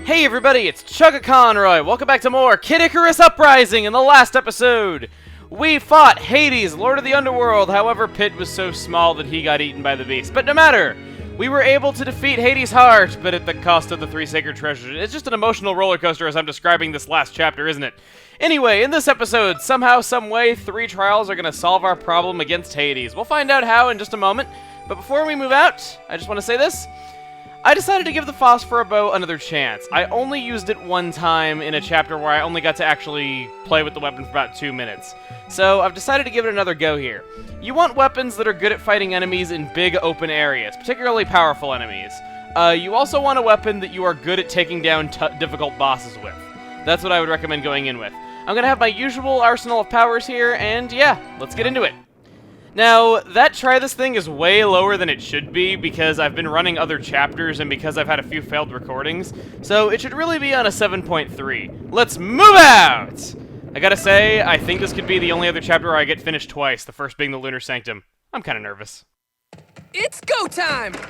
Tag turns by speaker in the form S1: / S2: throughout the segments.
S1: Hey everybody, it's Chugga Conroy. Welcome back to more Kid Icarus Uprising. In the last episode, we fought Hades, Lord of the Underworld. However, Pit was so small that he got eaten by the beast. But no matter, we were able to defeat Hades' heart, but at the cost of the 3 sacred treasures. It's just an emotional roller coaster as I'm describing this last chapter, isn't it? Anyway, in this episode, somehow, someway, 3 trials are going to solve our problem against Hades. We'll find out how in just a moment. But before we move out, I just want to say this. I decided to give the phosphor bow another chance. I only used it one time in a chapter where I only got to actually play with the weapon for about 2 minutes. So I've decided to give it another go here. You want weapons that are good at fighting enemies in big open areas, particularly powerful enemies. You also want a weapon that you are good at taking down difficult bosses with. That's what I would recommend going in with. I'm going to have my usual arsenal of powers here, and yeah, let's get into it. Now, that try this thing is way lower than it should be because I've been running other chapters and because I've had a few failed recordings, so it should really be on a 7.3. Let's move out! I gotta say, I think this could be the only other chapter where I get finished twice, the first being the Lunar Sanctum. I'm kinda nervous.
S2: It's go time!
S3: Given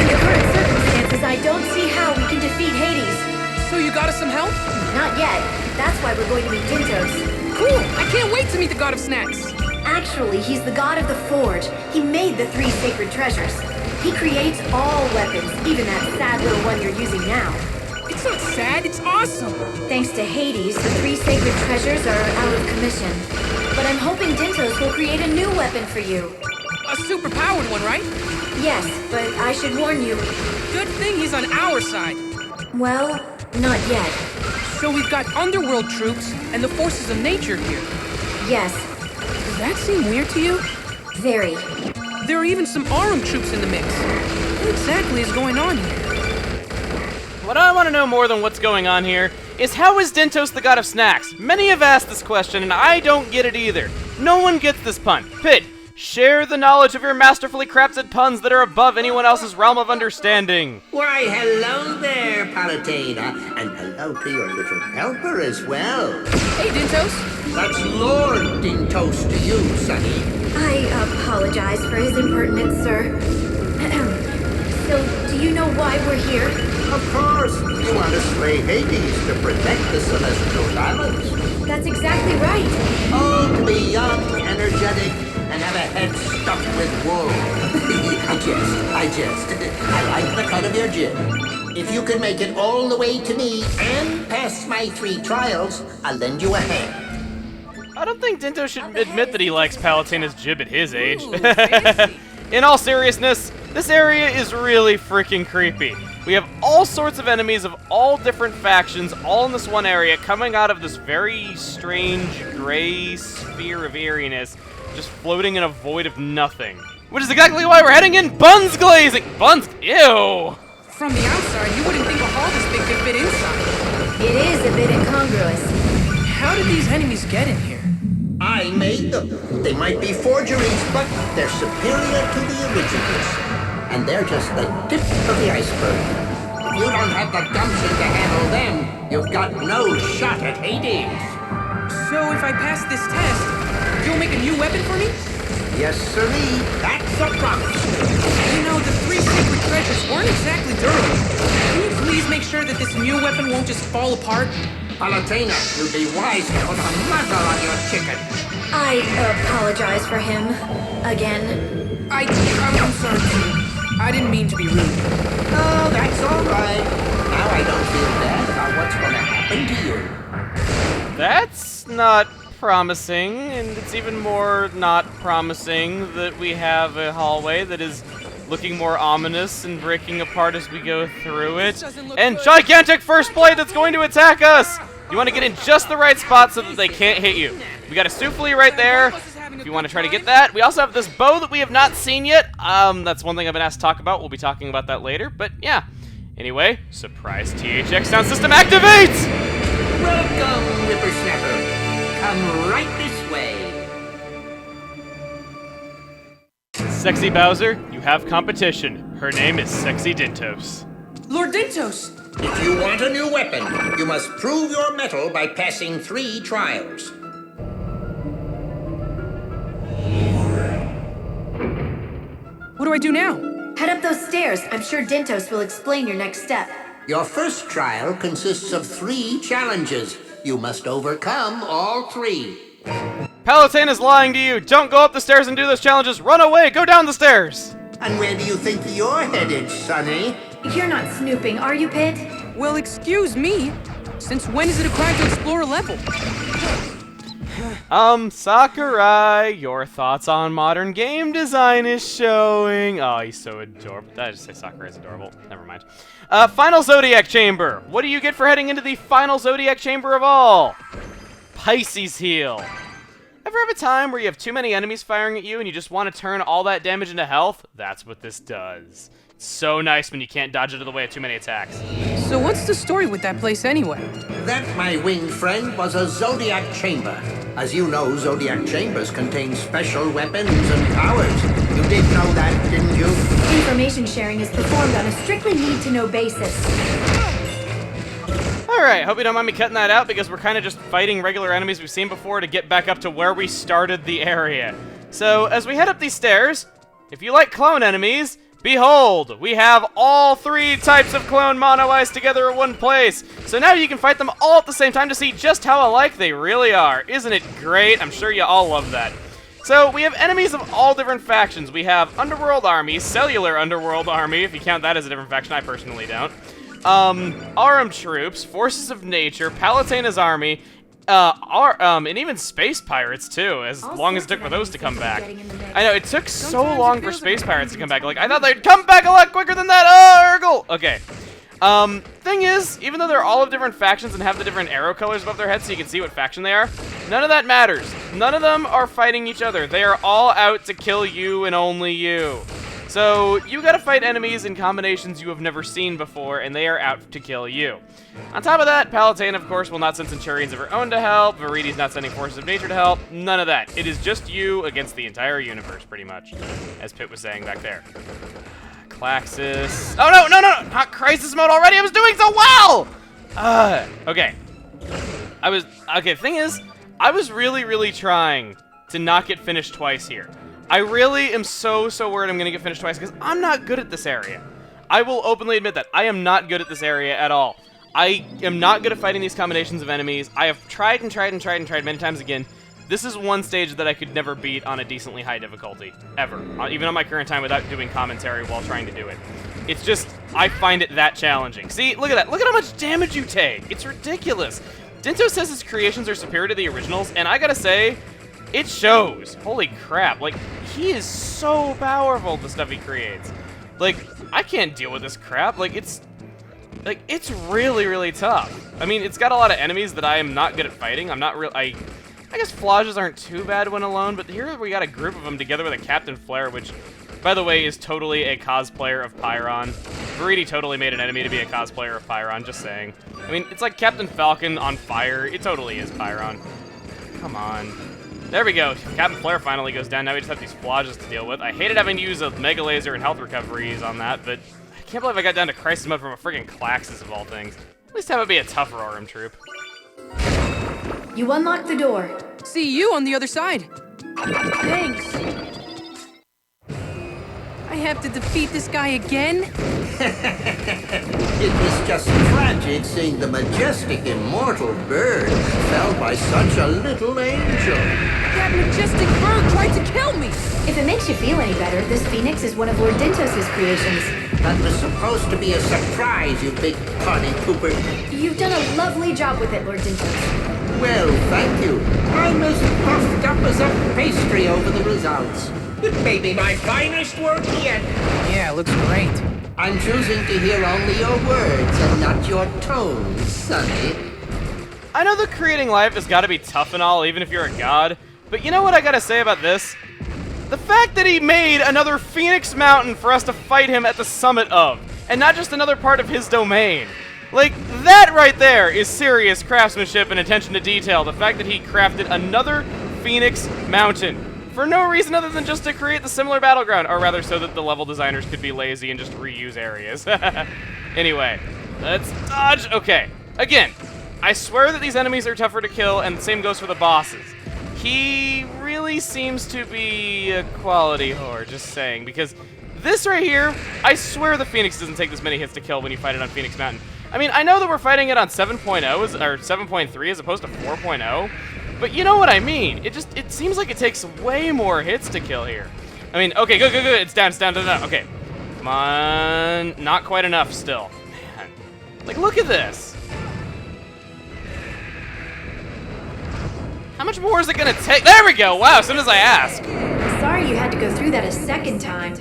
S3: the current circumstances, I don't see how we can defeat Hades.
S2: So you got us some help?
S3: Not yet. That's why we're going to meet Dintos.
S2: Cool! I can't wait to meet the god of snacks!
S3: Actually, he's the god of the forge. He made the 3 sacred treasures. He creates all weapons, even that sad little one you're using now.
S2: It's not sad, it's awesome!
S3: Thanks to Hades, the 3 sacred treasures are out of commission. But I'm hoping Dintos will create a new weapon for you.
S2: A super-powered one, right?
S3: Yes, but I should warn you.
S2: Good thing he's on our side.
S3: Well, not yet.
S2: So we've got underworld troops and the forces of nature here.
S3: Yes.
S2: Does that seem weird to you?
S3: Very.
S2: There are even some Arum troops in the mix. What exactly is going on here?
S1: What I want to know more than what's going on here is how is Dintos the god of snacks? Many have asked this question and I don't get it either. No one gets this pun. Pit, share the knowledge of your masterfully crafted puns that are above anyone else's realm of understanding.
S4: Why, hello there, Palatina, and hello to your little helper as well.
S2: Hey, Dintos!
S4: That's Lord Dintos to you, Sonny.
S3: I apologize for his impertinence, sir. So, do you know why we're here?
S4: Of course, you want to slay Hades to protect the Celestial Islands.
S3: That's exactly right.
S4: Oh, to be young, energetic, and have a head stuffed with wool. I jest. I like the cut of your jib. If you can make it all the way to me and pass my 3 trials, I'll lend you a hand.
S1: I don't think Dinto should admit that he likes Palatina's jib at his age.
S2: Ooh, fancy.
S1: In all seriousness, this area is really freaking creepy. We have all sorts of enemies of all different factions all in this one area coming out of this very strange gray sphere of eeriness, just floating in a void of nothing. Which is exactly why we're heading in buns glazing! Buns? Ew!
S2: From the outside, you wouldn't think a hall this big could fit inside.
S3: It is a bit incongruous.
S2: How did these enemies get in here?
S4: I made them. They might be forgeries, but they're superior to the originals. And they're just the tip of the iceberg. If you don't have the gumption to handle them, you've got no shot at Hades.
S2: So if I pass this test, you'll make a new weapon for me?
S4: Yes, sirree. That's a promise.
S2: You know, the 3 sacred treasures weren't exactly durable. Can you please make sure that this new weapon won't just fall apart?
S4: Palatina, you'd be wise to put a muzzle on your chicken.
S3: I apologize for him. Again.
S2: I'm sorry, too. I didn't mean to be rude.
S4: Oh, that's all right. Now I don't feel bad about what's going to happen to you.
S1: That's not promising, and it's even more not promising that we have a hallway that is looking more ominous and breaking apart as we go through it. And gigantic first blade that's going to attack us! You want to get in just the right spot so that they can't hit you. We got a souffle right there, if you want to try to get that. We also have this bow that we have not seen yet. That's one thing I've been asked to talk about. We'll be talking about that later, but yeah. Anyway, surprise THX sound system activates!
S4: Welcome, Whippersnapper. Come right this way.
S1: Sexy Bowser, you have competition. Her name is Sexy Dintos.
S2: Lord Dintos!
S4: If you want a new weapon, you must prove your mettle by passing 3 trials.
S2: What do I do now?
S3: Head up those stairs. I'm sure Dintos will explain your next step.
S4: Your first trial consists of 3 challenges. You must overcome all 3.
S1: Palutena is lying to you. Don't go up the stairs and do those challenges. Run away. Go down the stairs.
S4: And where do you think you're headed, Sonny?
S3: You're not snooping, are you, Pit?
S2: Well, excuse me. Since when is it a crime to explore a level?
S1: Sakurai, your thoughts on modern game design is showing. Oh, he's so adorable. Did I just say Sakurai's adorable? Never mind. Final Zodiac Chamber. What do you get for heading into the final Zodiac Chamber of all? Pisces Heal. Ever have a time where you have too many enemies firing at you and you just want to turn all that damage into health? That's what this does. It's so nice when you can't dodge out of the way of too many attacks.
S2: So what's the story with that place anyway?
S4: That, my winged friend, was a Zodiac Chamber. As you know, Zodiac Chambers contain special weapons and powers. You did know that, didn't you?
S3: Information sharing is performed on a strictly need-to-know basis.
S1: Alright, hope you don't mind me cutting that out because we're kind of just fighting regular enemies we've seen before to get back up to where we started the area. So, as we head up these stairs, if you like clone enemies, behold, we have all 3 types of clone mono eyes together in one place. So now you can fight them all at the same time to see just how alike they really are. Isn't it great? I'm sure you all love that. So we have enemies of all different factions. We have Underworld Army, Cellular Underworld Army, if you count that as a different faction, I personally don't. Arum Troops, Forces of Nature, Palutena's Army, and even Space Pirates, too, as long as it took for those to come back. I know, it took so long for Space Pirates to come back. Like, I thought they'd come back a lot quicker than that! Oh, Urgle! Okay. Thing is, even though they're all of different factions and have the different arrow colors above their heads so you can see what faction they are, none of that matters. None of them are fighting each other. They are all out to kill you and only you. So, you gotta fight enemies in combinations you have never seen before, and they are out to kill you. On top of that, Palutena, of course, will not send Centurions of her own to help, Viridi's not sending Forces of Nature to help, none of that. It is just you against the entire universe, pretty much, as Pit was saying back there. Klaxis. Oh, no, not Crisis Mode already, I was doing so well! Okay. The thing is, I was really trying to not get finished twice here. I really am so worried I'm going to get finished twice because I'm not good at this area. I will openly admit that. I am not good at this area at all. I am not good at fighting these combinations of enemies. I have tried many times again. This is one stage that I could never beat on a decently high difficulty, ever. Even on my current time without doing commentary while trying to do it. It's just, I find it that challenging. See, look at that. Look at how much damage you take. It's ridiculous. Dinto says his creations are superior to the originals, and I gotta say, it shows. Holy crap. Like, he is so powerful, the stuff he creates. Like, I can't deal with this crap. Like, it's really tough. I mean, it's got a lot of enemies that I am not good at fighting. I'm not real. I guess Flages aren't too bad when alone, but here we got a group of them together with a Captain Flare, which, by the way, is totally a cosplayer of Pyron. Viridi totally made an enemy to be a cosplayer of Pyron, just saying. I mean, it's like Captain Falcon on fire. It totally is Pyron. Come on. There we go. Captain Flare finally goes down. Now we just have these Flages to deal with. I hated having to use a Mega Laser and health recoveries on that, but I can't believe I got down to Crisis Mode from a friggin' Klaxis of all things. At least have it be a tougher Aurum troop.
S3: You unlock the door.
S2: See you on the other side. Thanks. I have to defeat this guy again?
S4: It was just tragic seeing the majestic immortal bird felled by such a little angel.
S2: That majestic bird tried to kill me!
S3: If it makes you feel any better, this phoenix is one of Lord Dintos' creations.
S4: That was supposed to be a surprise, you big party pooper.
S3: You've done a lovely job with it, Lord Dintos.
S4: Well, thank you. I'm as puffed up as a pastry over the results. It may be my finest work yet.
S2: Yeah, looks great.
S4: I'm choosing to hear only your words and not your tones, Sonny.
S1: I know that creating life has got to be tough and all, even if you're a god, but you know what I gotta say about this? The fact that he made another Phoenix Mountain for us to fight him at the summit of, and not just another part of his domain. Like, that right there is serious craftsmanship and attention to detail, the fact that he crafted another Phoenix Mountain. For no reason other than just to create the similar battleground, or rather so that the level designers could be lazy and just reuse areas. Anyway, let's dodge. Okay, again, I swear that these enemies are tougher to kill, and the same goes for the bosses. He really seems to be a quality whore, just saying, because This right here, I swear the Phoenix doesn't take this many hits to kill when you fight it on Phoenix Mountain. I mean, I know that we're fighting it on 7.0 or 7.3 as opposed to 4.0, but you know what I mean. It seems like it takes way more hits to kill here. I mean, okay, good. It's down. Okay. Come on. Not quite enough still. Man. Like, look at this. How much more is it gonna take? There we go. Wow, as soon as I ask.
S3: Sorry you had to go through that a second time.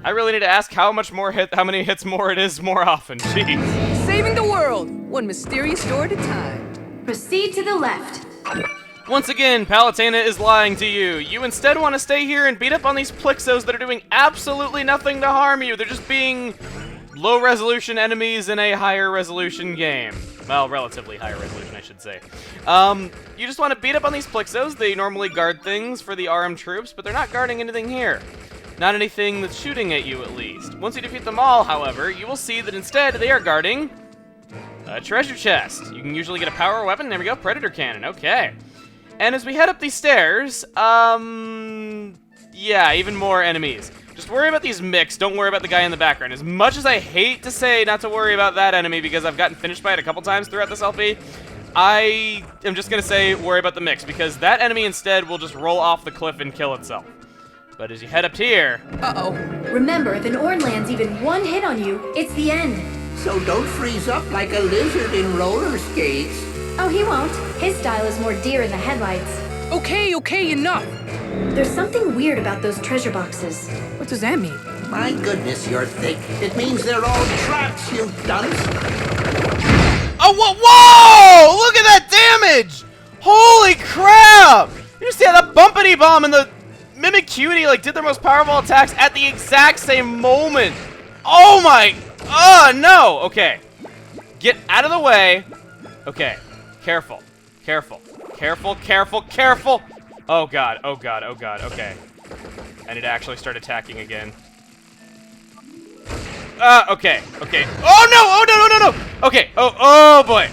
S1: I really need to ask how many hits more it is more often. Jeez.
S2: Saving the world, one mysterious door at a time.
S3: Proceed to the left.
S1: Once again, Palutena is lying to you. You instead want to stay here and beat up on these Plixos that are doing absolutely nothing to harm you. They're just being low-resolution enemies in a higher-resolution game. Well, relatively higher resolution, I should say. You just want to beat up on these Plixos. They normally guard things for the RM troops, but they're not guarding anything here. Not anything that's shooting at you, at least. Once you defeat them all, however, you will see that instead they are guarding a treasure chest. You can usually get a power weapon. There we go, Predator Cannon. Okay. And as we head up these stairs, yeah, even more enemies. Just worry about these mechs, don't worry about the guy in the background. As much as I hate to say not to worry about that enemy because I've gotten finished by it a couple times throughout this LP, I am just gonna say worry about the mechs because that enemy instead will just roll off the cliff and kill itself. But as you head up here...
S2: Uh-oh.
S3: Remember, if an Orn lands even one hit on you, it's the end.
S4: So don't freeze up like a lizard in roller skates.
S3: Oh, he won't. His style is more deer in the headlights.
S2: Okay, enough.
S3: There's something weird about those treasure boxes.
S2: What does that mean?
S4: My goodness, you're thick. It means they're all traps, you dunce.
S1: Oh, whoa! Look at that damage! Holy crap! You just see how the Bumpity Bomb and the Mimikyu like did their most powerful attacks at the exact same moment. Oh my... Oh, no! Okay. Get out of the way. Okay. Careful. Oh god. Okay. I need to actually start attacking again. Okay. Oh no! Okay. Oh boy.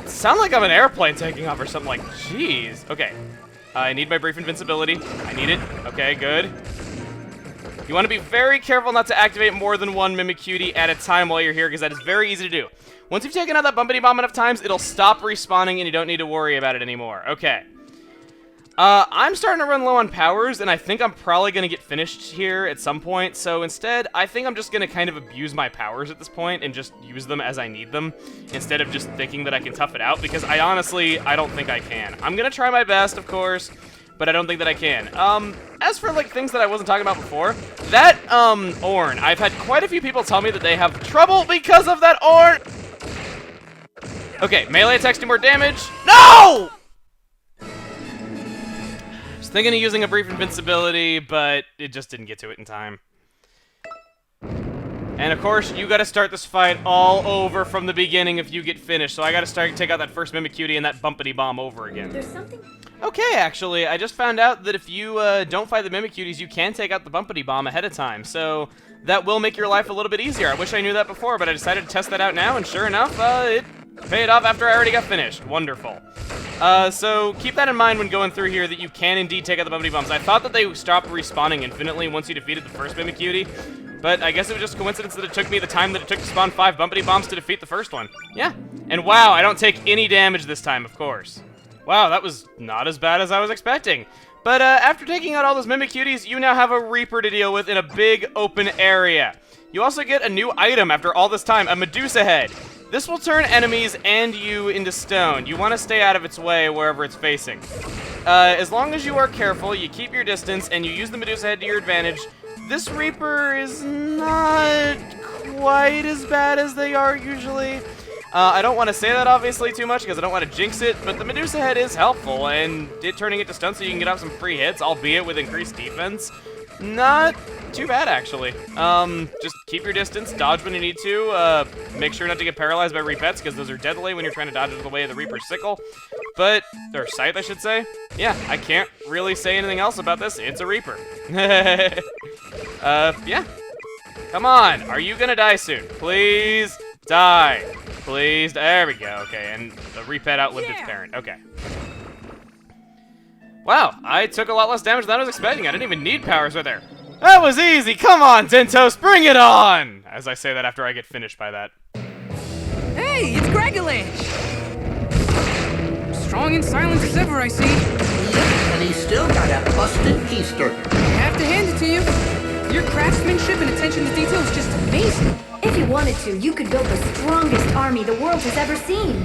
S1: Sound like I'm an airplane taking off or something like. Jeez. Okay. I need my brief invincibility. I need it. Okay, good. You want to be very careful not to activate more than one Mimikyu at a time while you're here, because that is very easy to do. Once you've taken out that Bumpity Bomb enough times, it'll stop respawning and you don't need to worry about it anymore. Okay. I'm starting to run low on powers, and I think I'm probably going to get finished here at some point, so instead, I think I'm just going to kind of abuse my powers at this point and just use them as I need them, instead of just thinking that I can tough it out, because I don't think I can. I'm going to try my best, of course, but I don't think that I can. As for, like, things that I wasn't talking about before, that, Orn, I've had quite a few people tell me that they have trouble because of that Orn! Okay, melee attacks do more damage. No! Thinking of using a brief invincibility, but it just didn't get to it in time. And of course, you gotta start this fight all over from the beginning if you get finished, so I gotta take out that first Mimikyu and that Bumpity Bomb over again.
S3: There's something...
S1: Okay, actually, I just found out that if you don't fight the Mimikyus, you can take out the Bumpity Bomb ahead of time, so that will make your life a little bit easier. I wish I knew that before, but I decided to test that out now, and sure enough, it paid off after I already got finished. Wonderful. So keep that in mind when going through here, that you can indeed take out the Bumpity Bombs. I thought that they stopped respawning infinitely once you defeated the first Mimikyu, but I guess it was just coincidence that it took me the time that it took to spawn 5 Bumpity Bombs to defeat the first one. Yeah. And wow, I don't take any damage this time, of course. Wow, that was not as bad as I was expecting. But after taking out all those Mimikyus, you now have a Reaper to deal with in a big open area. You also get a new item after all this time, a Medusa head. This will turn enemies and you into stone. You want to stay out of its way wherever it's facing. As long as you are careful, you keep your distance, and you use the Medusa head to your advantage, this Reaper is not quite as bad as they are usually. I don't want to say that obviously too much because I don't want to jinx it, but the Medusa head is helpful, and turning it to stone so you can get off some free hits, albeit with increased defense. Not too bad, actually. Just keep your distance, dodge when you need to, make sure not to get paralyzed by Reapets, because those are deadly when you're trying to dodge out of the way of the Reaper's sickle. Or scythe, I should say. Yeah, I can't really say anything else about this. It's a Reaper. Yeah. Come on, are you gonna die soon? Please die. Please, there we go, okay, and the Reapet outlived its parent, okay. Wow, I took a lot less damage than I was expecting. I didn't even need powers right there. That was easy! Come on, Dentos, bring it on! As I say that after I get finished by that.
S2: Hey, it's Gragalanche! Strong and silent as ever, I see.
S4: Yep, and he's still got a busted keister.
S2: I have to hand it to you. Your craftsmanship and attention to detail is just amazing.
S3: If you wanted to, you could build the strongest army the world has ever seen.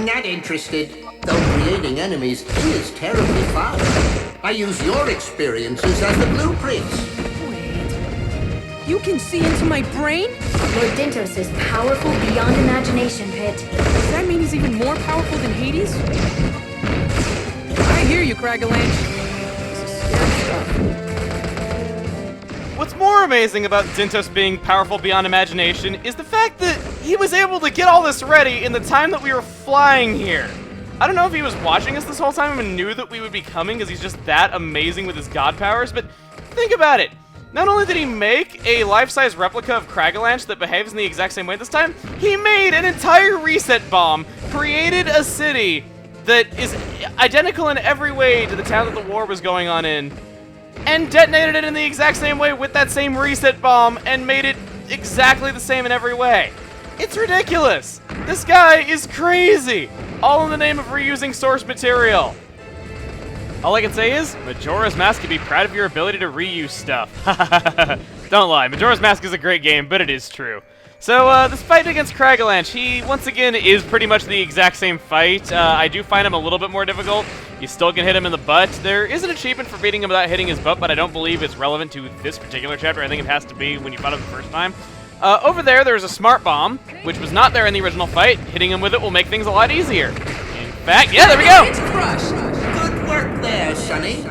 S4: Not interested. Though creating enemies is terribly fun. I use your experiences as the blueprints.
S2: Wait. You can see into my brain?
S3: Lord Dintos is powerful beyond imagination, Pit.
S2: Does that mean he's even more powerful than Hades? I hear you, Gragalanche. This is scary stuff.
S1: What's more amazing about Dintos being powerful beyond imagination is the fact that he was able to get all this ready in the time that we were flying here. I don't know if he was watching us this whole time and knew that we would be coming because he's just that amazing with his god powers, but think about it. Not only did he make a life-size replica of Gragalanche that behaves in the exact same way this time, he made an entire reset bomb, created a city that is identical in every way to the town that the war was going on in, and detonated it in the exact same way with that same reset bomb and made it exactly the same in every way. It's ridiculous. This guy is crazy. All in the name of reusing source material. All I can say is, Majora's Mask can be proud of your ability to reuse stuff. Don't lie, Majora's Mask is a great game, but it is true. So, this fight against Gragalanche, he, once again, is pretty much the exact same fight. I do find him a little bit more difficult. You still can hit him in the butt. There is an achievement for beating him without hitting his butt, but I don't believe it's relevant to this particular chapter. I think it has to be when you fought him the first time. Over there's a smart bomb, which was not there in the original fight. Hitting him with it will make things a lot easier. In fact, yeah, there we go!
S2: It's crushed!
S4: Good work there, Sonny.